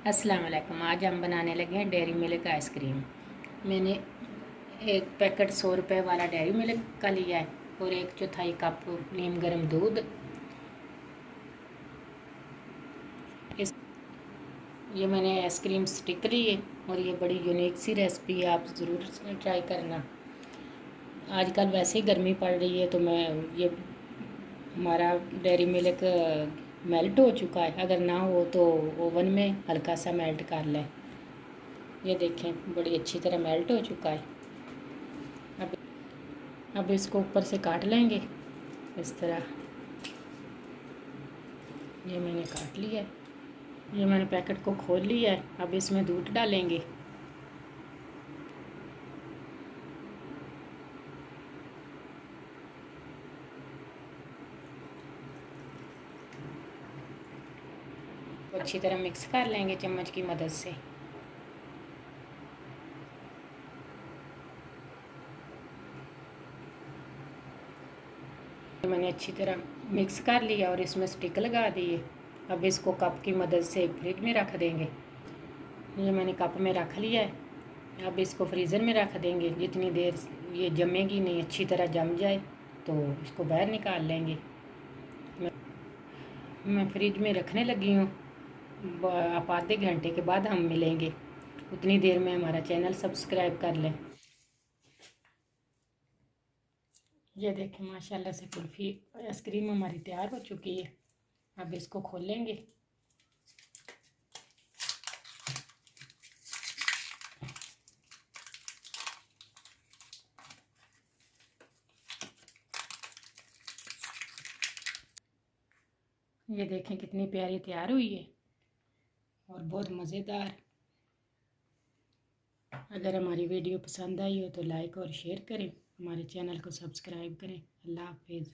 अस्सलाम वालेकुम। आज हम बनाने लगे हैं डेयरी मिल्क आइसक्रीम। मैंने एक पैकेट 100 रुपये वाला डेयरी मिल्क का लिया है और 1/4 कप नीम गर्म दूध। इस ये मैंने आइसक्रीम स्टिक ली है और ये बड़ी यूनिक सी रेसिपी है, आप ज़रूर ट्राई करना। आजकल वैसे ही गर्मी पड़ रही है तो मैं ये हमारा डेयरी मिल्क मेल्ट हो चुका है। अगर ना हो तो ओवन में हल्का सा मेल्ट कर लें। ये देखें बड़ी अच्छी तरह मेल्ट हो चुका है। अब अब इसको ऊपर से काट लेंगे इस तरह। ये मैंने काट लिया है। ये मैंने पैकेट को खोल लिया है। अब इसमें दूध डालेंगे। अच्छी तरह मिक्स कर लेंगे चम्मच की मदद से। मैंने अच्छी तरह मिक्स कर लिया और इसमें स्टिक लगा दिए। अब इसको कप की मदद से फ्रिज में रख देंगे। ये मैंने कप में रख लिया है। अब इसको फ्रीज़र में रख देंगे। जितनी देर ये जमेगी नहीं, अच्छी तरह जम जाए तो इसको बाहर निकाल लेंगे। मैं फ्रिज में रखने लगी हूँ। आप आधे घंटे के बाद हम मिलेंगे। उतनी देर में हमारा चैनल सब्सक्राइब कर लें। ये देखें माशाल्लाह से कुल्फ़ी आइसक्रीम हमारी तैयार हो चुकी है। अब इसको खोलेंगे। ये देखें कितनी प्यारी तैयार हुई है और बहुत मज़ेदार। अगर हमारी वीडियो पसंद आई हो तो लाइक और शेयर करें, हमारे चैनल को सब्सक्राइब करें। अल्लाह हाफिज़।